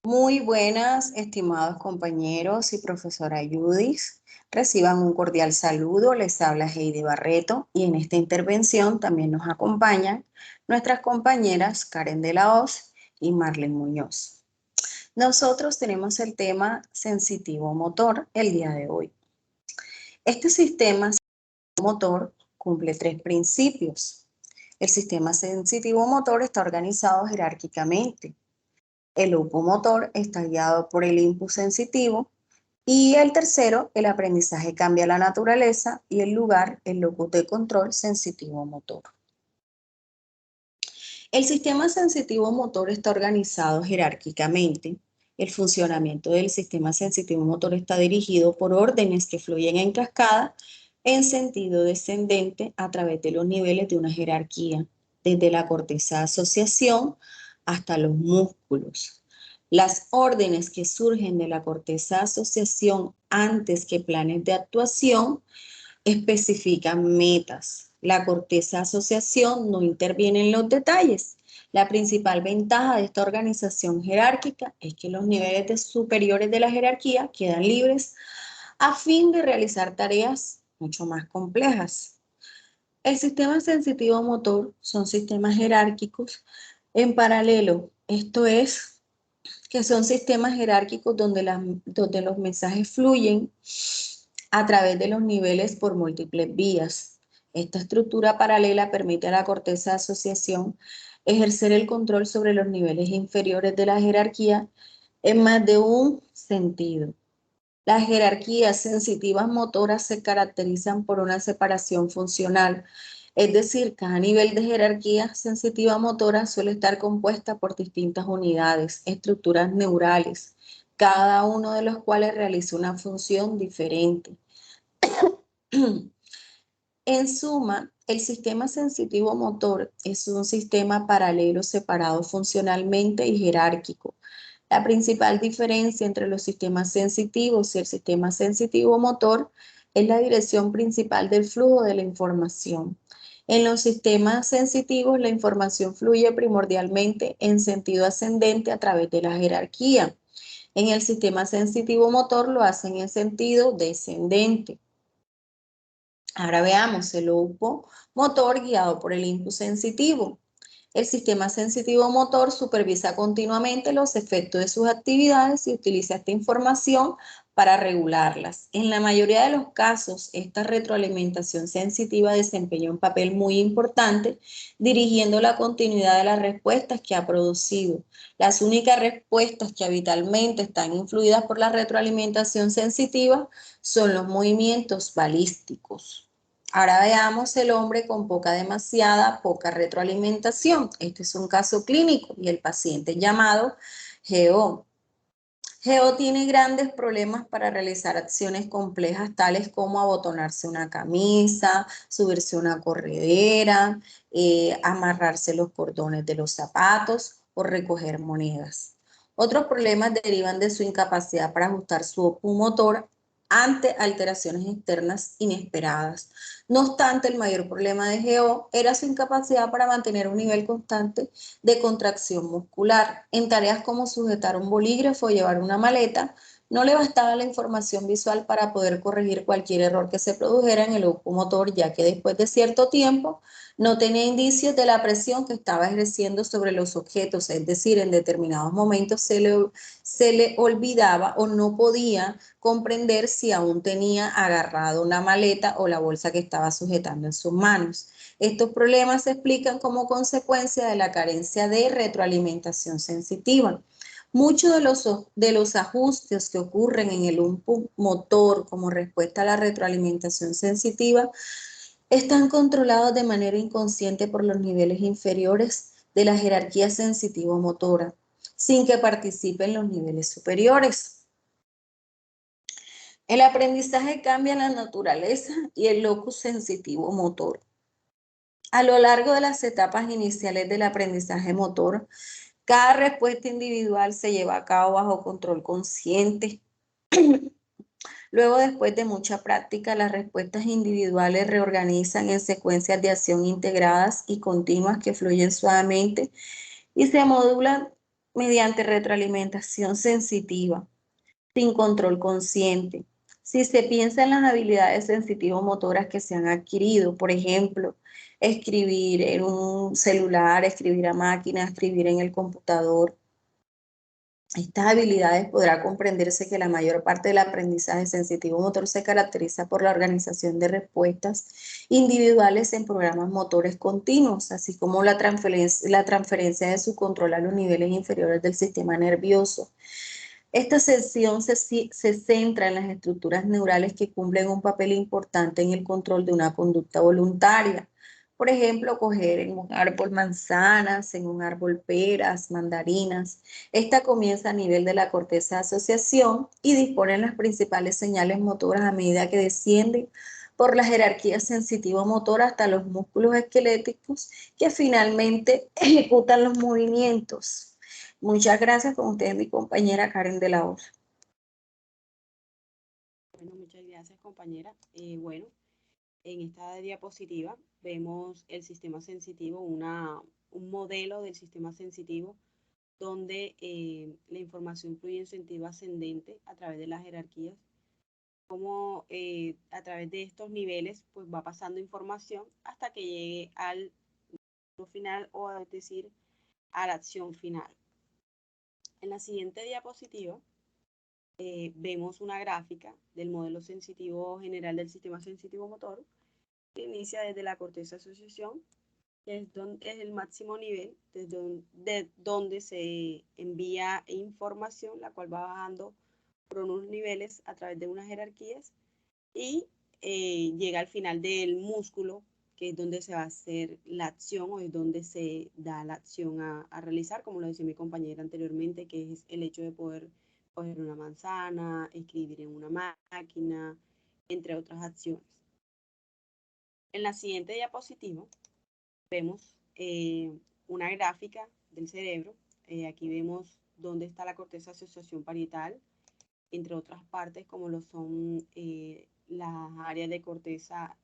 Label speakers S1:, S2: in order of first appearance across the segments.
S1: Muy buenas, estimados compañeros y profesora Judith. Reciban un cordial saludo. Les habla Heidi Barreto y en esta intervención también nos acompañan nuestras compañeras Karen de la Hoz y Marlene Muñoz. Nosotros tenemos el tema sensitivo motor el día de hoy. Este sistema motor cumple tres principios. El sistema sensitivo motor está organizado jerárquicamente. El motor está guiado por el input sensitivo. Y el tercero, el aprendizaje cambia la naturaleza y el lugar, el locus de control sensitivo motor. El sistema sensitivo motor está organizado jerárquicamente. El funcionamiento del sistema sensitivo motor está dirigido por órdenes que fluyen en cascada en sentido descendente a través de los niveles de una jerarquía, desde la corteza de asociación hasta los músculos. Las órdenes que surgen de la corteza de asociación antes que planes de actuación especifican metas. La corteza de asociación no interviene en los detalles. La principal ventaja de esta organización jerárquica es que los niveles superiores de la jerarquía quedan libres a fin de realizar tareas mucho más complejas. El sistema sensitivo motor son sistemas jerárquicos en paralelo. Esto es, que son sistemas jerárquicos donde los mensajes fluyen a través de los niveles por múltiples vías. Esta estructura paralela permite a la corteza de asociación ejercer el control sobre los niveles inferiores de la jerarquía en más de un sentido. Las jerarquías sensitivas motoras se caracterizan por una separación funcional, es decir, cada nivel de jerarquía sensitiva motora suele estar compuesta por distintas unidades, estructuras neurales, cada uno de los cuales realiza una función diferente. En suma, el sistema sensitivo motor es un sistema paralelo separado funcionalmente y jerárquico. La principal diferencia entre los sistemas sensitivos y el sistema sensitivo motor es la dirección principal del flujo de la información. En los sistemas sensitivos, la información fluye primordialmente en sentido ascendente a través de la jerarquía. En el sistema sensitivo motor lo hacen en sentido descendente. Ahora veamos el OUPO motor guiado por el input sensitivo. El sistema sensitivo motor supervisa continuamente los efectos de sus actividades y utiliza esta información para regularlas. En la mayoría de los casos, esta retroalimentación sensitiva desempeña un papel muy importante, dirigiendo la continuidad de las respuestas que ha producido. Las únicas respuestas que habitualmente están influidas por la retroalimentación sensitiva son los movimientos balísticos. Ahora veamos el hombre con poca retroalimentación. Este es un caso clínico y el paciente llamado Geo. Geo tiene grandes problemas para realizar acciones complejas tales como abotonarse una camisa, subirse una corredera, amarrarse los cordones de los zapatos o recoger monedas. Otros problemas derivan de su incapacidad para ajustar su motor ante alteraciones externas inesperadas. No obstante, el mayor problema de Geo era su incapacidad para mantener un nivel constante de contracción muscular. En tareas como sujetar un bolígrafo o llevar una maleta, no le bastaba la información visual para poder corregir cualquier error que se produjera en el motor, ya que después de cierto tiempo no tenía indicios de la presión que estaba ejerciendo sobre los objetos, es decir, en determinados momentos se le olvidaba o no podía comprender si aún tenía agarrado una maleta o la bolsa que estaba sujetando en sus manos. Estos problemas se explican como consecuencia de la carencia de retroalimentación sensitiva. Muchos de los ajustes que ocurren en el input motor como respuesta a la retroalimentación sensitiva están controlados de manera inconsciente por los niveles inferiores de la jerarquía sensitivo-motora, sin que participen los niveles superiores. El aprendizaje cambia la naturaleza y el locus sensitivo motor. A lo largo de las etapas iniciales del aprendizaje motor, cada respuesta individual se lleva a cabo bajo control consciente. Luego, después de mucha práctica, las respuestas individuales reorganizan en secuencias de acción integradas y continuas que fluyen suavemente y se modulan mediante retroalimentación sensitiva, sin control consciente. Si se piensa en las habilidades sensitivo-motoras que se han adquirido, por ejemplo, escribir en un celular, escribir a máquina, escribir en el computador, estas habilidades podrá comprenderse que la mayor parte del aprendizaje sensitivo-motor se caracteriza por la organización de respuestas individuales en programas motores continuos, así como la transferencia de su control a los niveles inferiores del sistema nervioso. Esta sección se centra en las estructuras neurales que cumplen un papel importante en el control de una conducta voluntaria. Por ejemplo, coger en un árbol manzanas, en un árbol peras, mandarinas. Esta comienza a nivel de la corteza de asociación y dispone las principales señales motoras a medida que descienden por la jerarquía sensitivo-motora hasta los músculos esqueléticos que finalmente ejecutan los movimientos. Muchas gracias. Con ustedes, mi compañera Karen de la Hoz.
S2: Bueno, muchas gracias, compañera. Bueno, en esta diapositiva vemos el sistema sensitivo, un modelo del sistema sensitivo donde la información fluye en sentido ascendente a través de las jerarquías, como a través de estos niveles pues va pasando información hasta que llegue al final, o es decir, a la acción final. En la siguiente diapositiva vemos una gráfica del modelo sensitivo general del sistema sensitivo motor, que inicia desde la corteza de asociación, que es el máximo nivel de donde se envía información, la cual va bajando por unos niveles a través de unas jerarquías y llega al final del músculo, que es donde se va a hacer la acción, o es donde se da la acción a realizar, como lo decía mi compañera anteriormente, que es el hecho de poder coger una manzana, escribir en una máquina, entre otras acciones. En la siguiente diapositiva vemos una gráfica del cerebro. Aquí vemos dónde está la corteza de asociación parietal, entre otras partes como lo son las áreas de corteza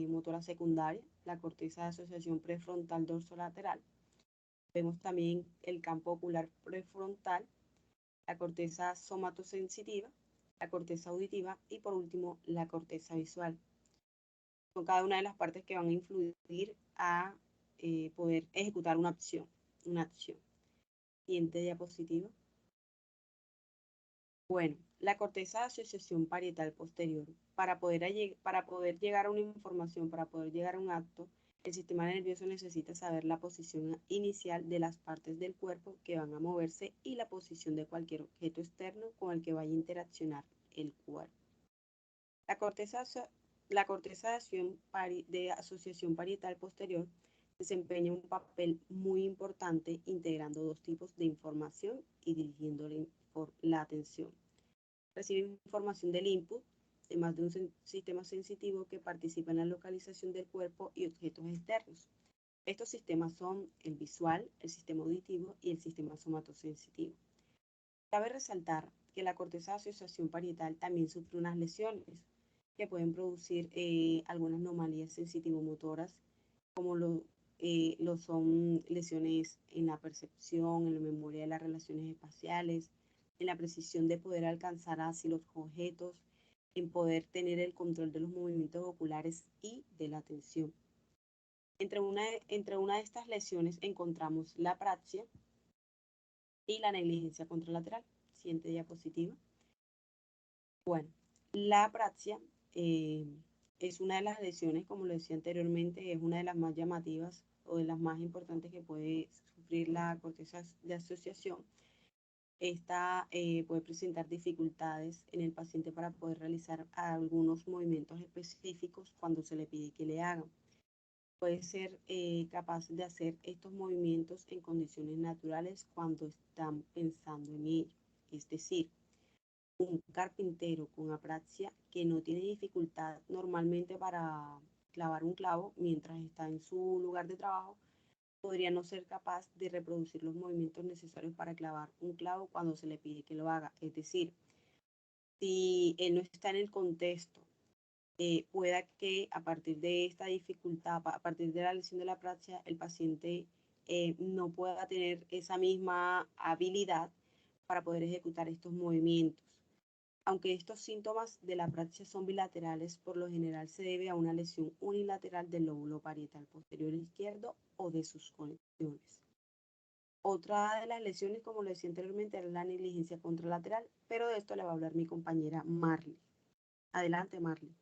S2: motora secundaria, la corteza de asociación prefrontal dorsolateral. Vemos también el campo ocular prefrontal, la corteza somatosensitiva, la corteza auditiva y por último la corteza visual. Son cada una de las partes que van a influir a poder ejecutar una acción. Siguiente diapositiva. Bueno, la corteza de asociación parietal posterior. Para poder llegar a una información, para poder llegar a un acto, el sistema nervioso necesita saber la posición inicial de las partes del cuerpo que van a moverse y la posición de cualquier objeto externo con el que vaya a interaccionar el cuerpo. La corteza de asociación parietal posterior desempeña un papel muy importante integrando dos tipos de información y dirigiéndole la atención. Recibe información del input, además de un sistema sensitivo que participa en la localización del cuerpo y objetos externos. Estos sistemas son el visual, el sistema auditivo y el sistema somatosensitivo. Cabe resaltar que la corteza de asociación parietal también sufre unas lesiones que pueden producir algunas anomalías sensitivo-motoras, como lo son lesiones en la percepción, en la memoria de las relaciones espaciales, en la precisión de poder alcanzar así los objetos, en poder tener el control de los movimientos oculares y de la atención. Entre una de estas lesiones encontramos la apraxia y la negligencia contralateral. Siguiente diapositiva. Bueno, la apraxia es una de las lesiones, como lo decía anteriormente, es una de las más llamativas o de las más importantes que puede sufrir la corteza de asociación. Esta puede presentar dificultades en el paciente para poder realizar algunos movimientos específicos cuando se le pide que le hagan. Puede ser capaz de hacer estos movimientos en condiciones naturales cuando están pensando en ello. Es decir, un carpintero con apraxia que no tiene dificultad normalmente para clavar un clavo mientras está en su lugar de trabajo, podría no ser capaz de reproducir los movimientos necesarios para clavar un clavo cuando se le pide que lo haga. Es decir, si él no está en el contexto, pueda que a partir de esta dificultad, a partir de la lesión de la apraxia, el paciente no pueda tener esa misma habilidad para poder ejecutar estos movimientos. Aunque estos síntomas de la praxia son bilaterales, por lo general se debe a una lesión unilateral del lóbulo parietal posterior izquierdo o de sus conexiones. Otra de las lesiones, como lo decía anteriormente, era la negligencia contralateral, pero de esto le va a hablar mi compañera Marley. Adelante, Marley.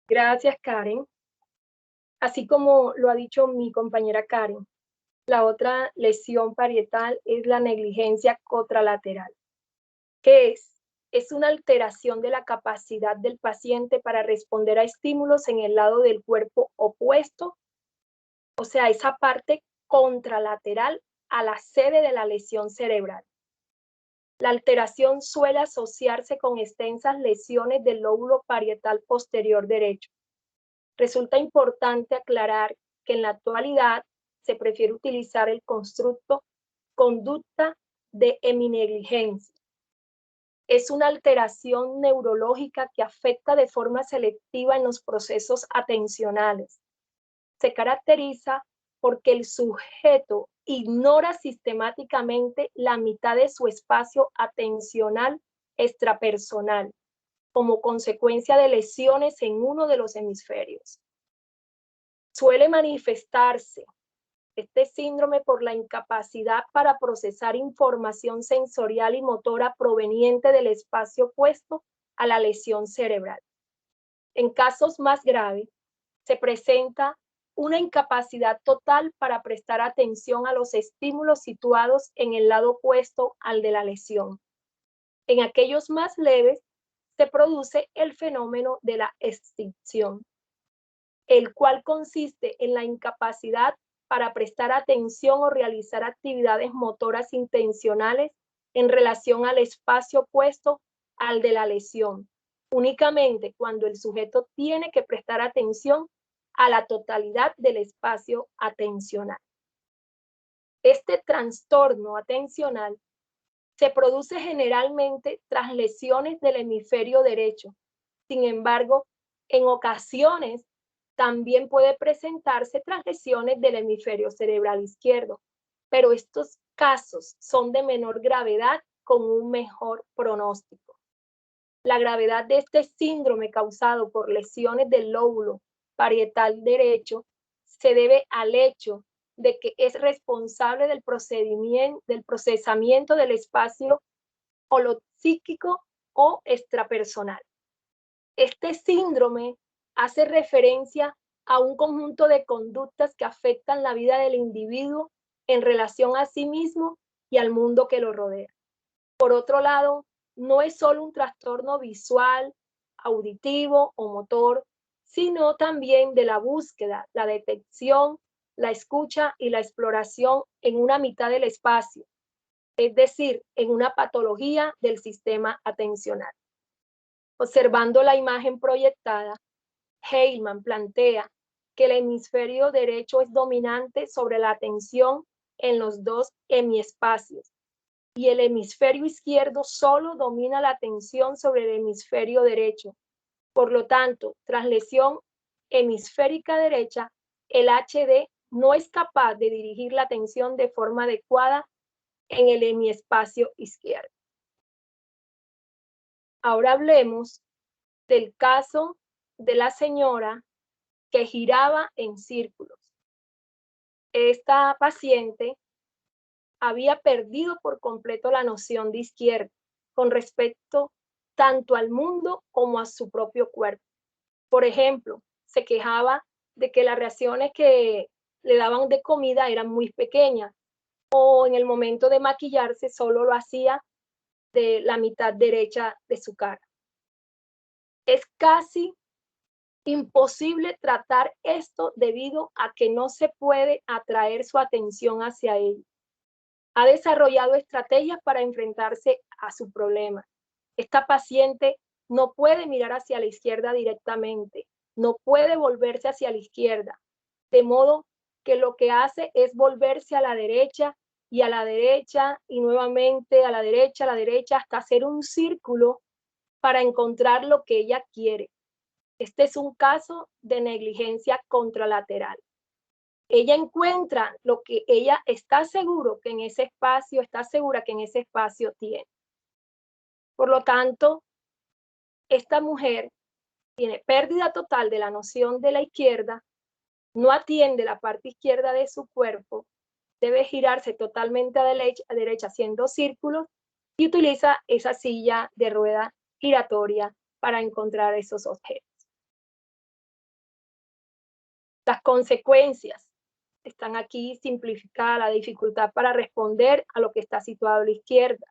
S3: Gracias, Karen. Así como lo ha dicho mi compañera Karen, la otra lesión parietal es la negligencia contralateral. ¿Qué es? Es una alteración de la capacidad del paciente para responder a estímulos en el lado del cuerpo opuesto, o sea, esa parte contralateral a la sede de la lesión cerebral. La alteración suele asociarse con extensas lesiones del lóbulo parietal posterior derecho. Resulta importante aclarar que en la actualidad se prefiere utilizar el constructo conducta de heminegligencia. Es una alteración neurológica que afecta de forma selectiva en los procesos atencionales. Se caracteriza porque el sujeto ignora sistemáticamente la mitad de su espacio atencional extrapersonal como consecuencia de lesiones en uno de los hemisferios. Suele manifestarse este síndrome por la incapacidad para procesar información sensorial y motora proveniente del espacio opuesto a la lesión cerebral. En casos más graves, se presenta una incapacidad total para prestar atención a los estímulos situados en el lado opuesto al de la lesión. En aquellos más leves, se produce el fenómeno de la extinción, el cual consiste en la incapacidad para prestar atención o realizar actividades motoras intencionales en relación al espacio opuesto al de la lesión, únicamente cuando el sujeto tiene que prestar atención a la totalidad del espacio atencional. Este trastorno atencional se produce generalmente tras lesiones del hemisferio derecho. Sin embargo, en ocasiones también puede presentarse tras lesiones del hemisferio cerebral izquierdo, pero estos casos son de menor gravedad con un mejor pronóstico. La gravedad de este síndrome causado por lesiones del lóbulo parietal derecho se debe al hecho de que es responsable del procesamiento del espacio holopsíquico o extrapersonal. Este síndrome hace referencia a un conjunto de conductas que afectan la vida del individuo en relación a sí mismo y al mundo que lo rodea. Por otro lado, no es solo un trastorno visual, auditivo o motor, sino también de la búsqueda, la detección, la escucha y la exploración en una mitad del espacio, es decir, en una patología del sistema atencional. Observando la imagen proyectada, Heyman plantea que el hemisferio derecho es dominante sobre la atención en los dos hemiespacios y el hemisferio izquierdo solo domina la atención sobre el hemisferio derecho. Por lo tanto, tras lesión hemisférica derecha, el HD no es capaz de dirigir la atención de forma adecuada en el hemiespacio izquierdo. Ahora hablemos del caso de la señora que giraba en círculos. Esta paciente había perdido por completo la noción de izquierda con respecto tanto al mundo como a su propio cuerpo. Por ejemplo, se quejaba de que las raciones que le daban de comida eran muy pequeñas o en el momento de maquillarse solo lo hacía de la mitad derecha de su cara. Es casi imposible tratar esto debido a que no se puede atraer su atención hacia ello. Ha desarrollado estrategias para enfrentarse a su problema. Esta paciente no puede mirar hacia la izquierda directamente, no puede volverse hacia la izquierda, de modo que lo que hace es volverse a la derecha y a la derecha y nuevamente a la derecha, hasta hacer un círculo para encontrar lo que ella quiere. Este es un caso de negligencia contralateral. ella encuentra lo que ella está seguro que en ese espacio, está segura que en ese espacio tiene. Por lo tanto, esta mujer tiene pérdida total de la noción de la izquierda, no atiende la parte izquierda de su cuerpo, debe girarse totalmente a derecha haciendo círculos y utiliza esa silla de rueda giratoria para encontrar esos objetos. Las consecuencias están aquí simplificadas, la dificultad para responder a lo que está situado a la izquierda.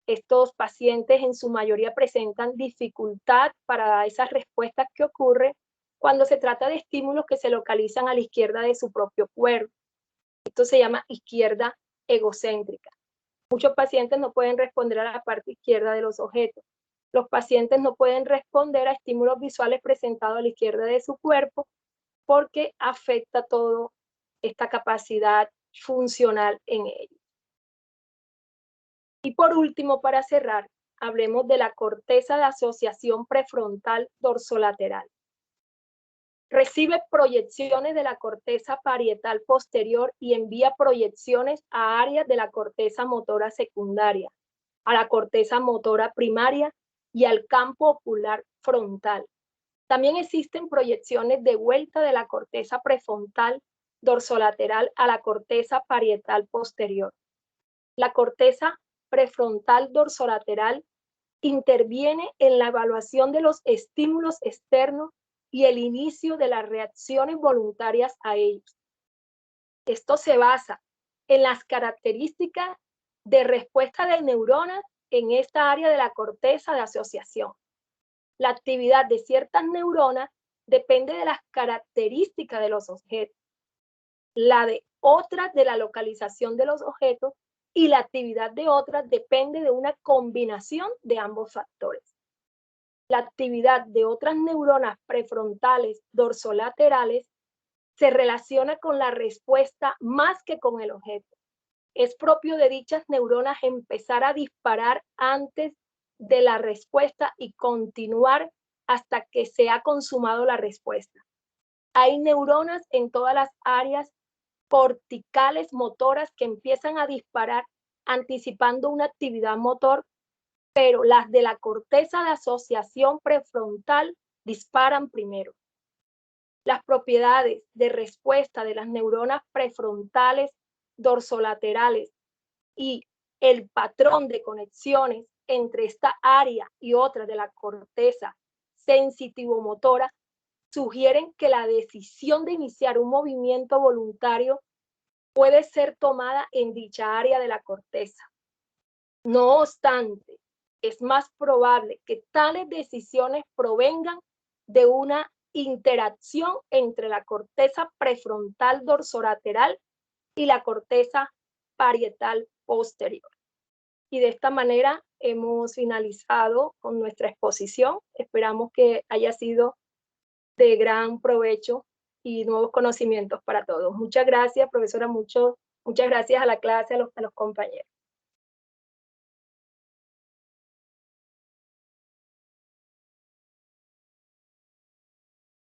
S3: Estos pacientes en su mayoría presentan dificultad para dar esas respuestas que ocurren cuando se trata de estímulos que se localizan a la izquierda de su propio cuerpo. Esto se llama izquierda egocéntrica. Muchos pacientes no pueden responder a la parte izquierda de los objetos. Los pacientes no pueden responder a estímulos visuales presentados a la izquierda de su cuerpo porque afecta toda esta capacidad funcional en ellos. Y por último, para cerrar, hablemos de la corteza de asociación prefrontal dorsolateral. Recibe proyecciones de la corteza parietal posterior y envía proyecciones a áreas de la corteza motora secundaria, a la corteza motora primaria y al campo ocular frontal. También existen proyecciones de vuelta de la corteza prefrontal dorsolateral a la corteza parietal posterior. La corteza prefrontal dorsolateral interviene en la evaluación de los estímulos externos y el inicio de las reacciones voluntarias a ellos. Esto se basa en las características de respuesta de neuronas en esta área de la corteza de asociación. La actividad de ciertas neuronas depende de las características de los objetos, la de otras de la localización de los objetos y la actividad de otras depende de una combinación de ambos factores. La actividad de otras neuronas prefrontales dorsolaterales se relaciona con la respuesta más que con el objeto. Es propio de dichas neuronas empezar a disparar antes de la respuesta y continuar hasta que se ha consumado la respuesta. Hay neuronas en todas las áreas corticales motoras que empiezan a disparar anticipando una actividad motor, pero las de la corteza de asociación prefrontal disparan primero. Las propiedades de respuesta de las neuronas prefrontales dorsolaterales y el patrón de conexiones entre esta área y otra de la corteza sensitivo-motora sugieren que la decisión de iniciar un movimiento voluntario puede ser tomada en dicha área de la corteza. No obstante, es más probable que tales decisiones provengan de una interacción entre la corteza prefrontal dorsolateral y la corteza parietal posterior. Y de esta manera hemos finalizado con nuestra exposición. Esperamos que haya sido de gran provecho y nuevos conocimientos para todos. Muchas gracias, profesora, muchas gracias a la clase, a los compañeros.